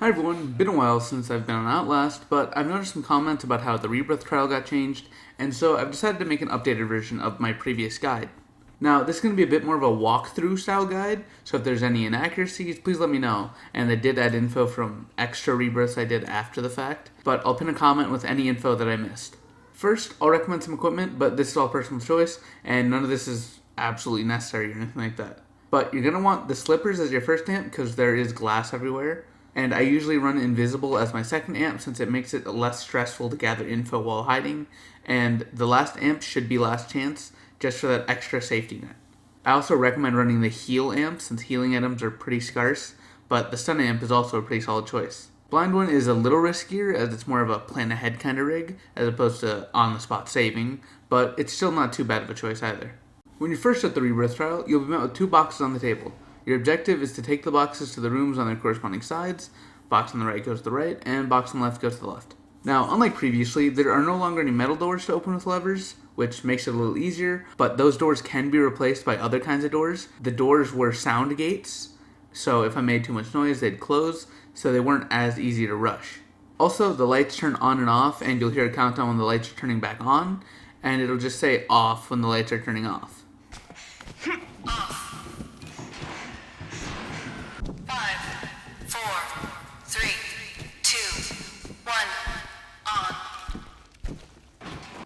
Hi everyone, been a while since I've been on Outlast, but I've noticed some comments about how the Rebirth trial got changed, and so I've decided to make an updated version of my previous guide. Now, this is going to be a bit more of a walkthrough style guide, so if there's any inaccuracies, please let me know, and I did add info from extra Rebirths I did after the fact, but I'll pin a comment with any info that I missed. First, I'll recommend some equipment, but this is all personal choice, and none of this is absolutely necessary or anything like that. But you're going to want the slippers as your first amp, because there is glass everywhere. And I usually run invisible as my second amp since it makes it less stressful to gather info while hiding, and the last amp should be last chance, just for that extra safety net. I also recommend running the heal amp since healing items are pretty scarce, but the stun amp is also a pretty solid choice. Blind one is a little riskier as it's more of a plan ahead kind of rig as opposed to on the spot saving, but it's still not too bad of a choice either. When you first start the Rebirth trial, you'll be met with two boxes on the table. Your objective is to take the boxes to the rooms on their corresponding sides. Box on the right goes to the right, and box on the left goes to the left. Now, unlike previously, there are no longer any metal doors to open with levers, which makes it a little easier, but those doors can be replaced by other kinds of doors. The doors were sound gates, so if I made too much noise, they'd close, so they weren't as easy to rush. Also, the lights turn on and off, and you'll hear a countdown when the lights are turning back on, and it'll just say off when the lights are turning off. Off. 5, 4, 3, 2, 1, on.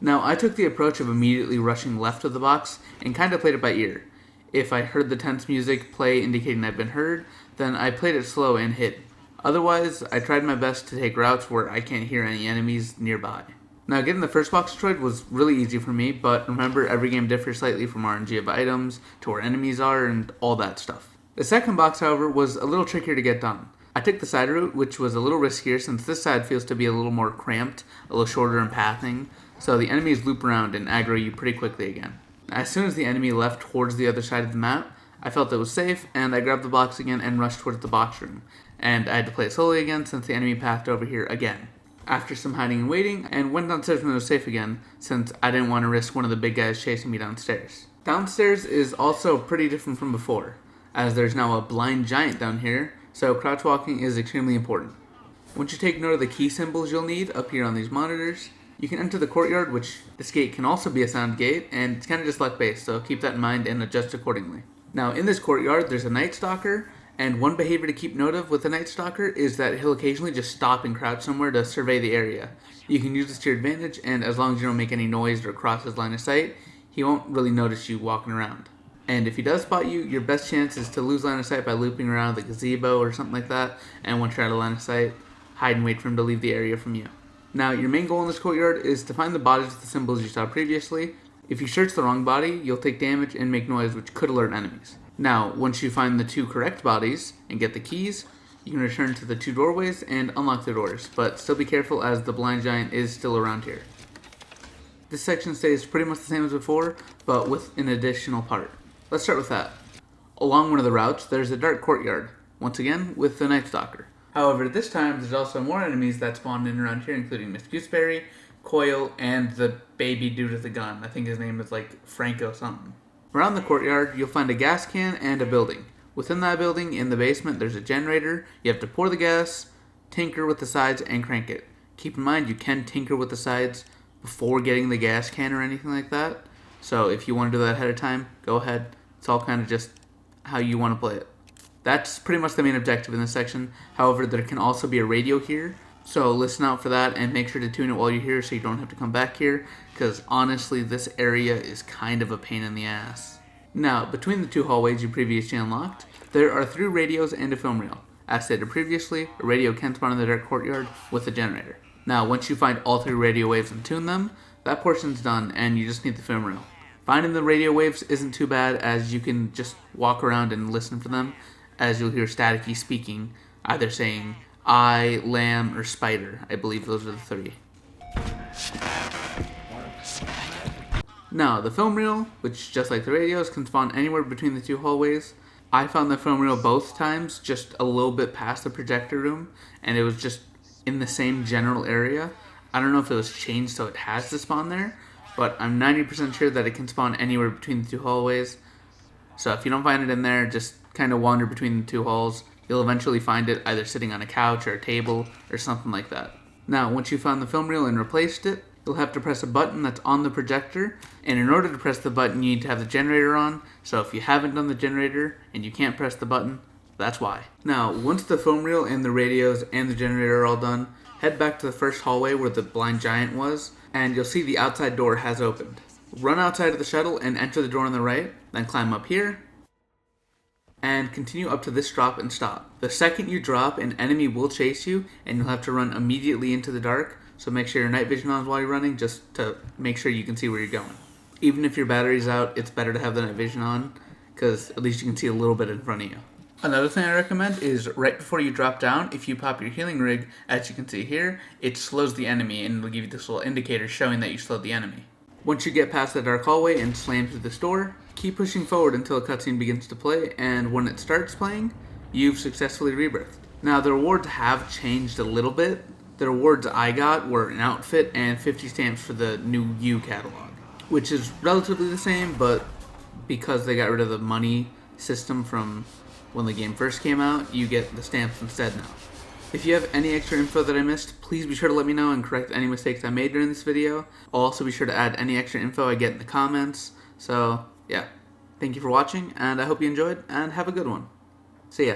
Now, I took the approach of immediately rushing left of the box and kind of played it by ear. If I heard the tense music play indicating I've been heard, then I played it slow and hid. Otherwise, I tried my best to take routes where I can't hear any enemies nearby. Now, getting the first box destroyed was really easy for me, but remember, every game differs slightly from RNG of items to where enemies are and all that stuff. The second box, however, was a little trickier to get done. I took the side route, which was a little riskier since this side feels to be a little more cramped, a little shorter in pathing, so the enemies loop around and aggro you pretty quickly again. As soon as the enemy left towards the other side of the map, I felt it was safe, and I grabbed the box again and rushed towards the box room, and I had to play it slowly again since the enemy pathed over here again. After some hiding and waiting, and went downstairs when it was safe again, since I didn't want to risk one of the big guys chasing me downstairs. Downstairs is also pretty different from before, as there's now a blind giant down here, so crouch walking is extremely important. Once you take note of the key symbols you'll need up here on these monitors, you can enter the courtyard, which this gate can also be a sound gate, and it's kind of just luck based, so keep that in mind and adjust accordingly. Now in this courtyard, there's a Night Stalker, and one behavior to keep note of with the Night Stalker is that he'll occasionally just stop and crouch somewhere to survey the area. You can use this to your advantage, and as long as you don't make any noise or cross his line of sight, he won't really notice you walking around. And if he does spot you, your best chance is to lose line of sight by looping around the gazebo or something like that, and once you're out of line of sight, hide and wait for him to leave the area from you. Now, your main goal in this courtyard is to find the bodies with the symbols you saw previously. If you search the wrong body, you'll take damage and make noise, which could alert enemies. Now, once you find the two correct bodies and get the keys, you can return to the two doorways and unlock the doors, but still be careful as the blind giant is still around here. This section stays pretty much the same as before, but with an additional part. Let's start with that. Along one of the routes, there's a dark courtyard, once again with the Night Stalker. However, this time there's also more enemies that spawned in around here, including Miss Gooseberry, Coil, and the baby dude with the gun. I think his name is like Franco something. Around the courtyard, you'll find a gas can and a building. Within that building, in the basement, there's a generator. You have to pour the gas, tinker with the sides, and crank it. Keep in mind, you can tinker with the sides before getting the gas can or anything like that. So if you want to do that ahead of time, go ahead. It's all kind of just how you want to play it. That's pretty much the main objective in this section. However, there can also be a radio here, so listen out for that and make sure to tune it while you're here so you don't have to come back here, because honestly, this area is kind of a pain in the ass. Now, between the two hallways you previously unlocked, there are 3 radios and a film reel. As stated previously, a radio can spawn in the dark courtyard with a generator. Now, once you find all 3 radio waves and tune them, that portion's done and you just need the film reel. Finding the radio waves isn't too bad as you can just walk around and listen for them, as you'll hear staticky speaking, either saying I, lamb, or spider. I believe those are the 3. Now, the film reel, which just like the radios, can spawn anywhere between the 2 hallways. I found the film reel both times just a little bit past the projector room, and it was just in the same general area. I don't know if it was changed so it has to spawn there, but I'm 90% sure that it can spawn anywhere between the 2 hallways. So if you don't find it in there, just kind of wander between the 2 halls, You'll eventually find it either sitting on a couch or a table or something like that. Now, once you found the film reel and replaced it, you'll have to press a button that's on the projector, and in order to press the button, you need to have the generator on, so if you haven't done the generator and you can't press the button, that's why. Now, once the foam reel and the radios and the generator are all done, head back to the first hallway where the blind giant was, and you'll see the outside door has opened. Run outside of the shuttle and enter the door on the right, then climb up here, and continue up to this drop and stop. The second you drop, an enemy will chase you, and you'll have to run immediately into the dark, so make sure your night vision on while you're running, just to make sure you can see where you're going. Even if your battery's out, it's better to have the night vision on, because at least you can see a little bit in front of you. Another thing I recommend is right before you drop down, if you pop your healing rig, as you can see here, it slows the enemy, and it'll give you this little indicator showing that you slowed the enemy. Once you get past the dark hallway and slam through this door, keep pushing forward until a cutscene begins to play, and when it starts playing, you've successfully rebirthed. Now, the rewards have changed a little bit. The rewards I got were an outfit and 50 stamps for the new U catalog, which is relatively the same, but because they got rid of the money system from when the game first came out, you get the stamps instead now. If you have any extra info that I missed, please be sure to let me know and correct any mistakes I made during this video. I'll also be sure to add any extra info I get in the comments. So, yeah. Thank you for watching, and I hope you enjoyed, and have a good one. See ya.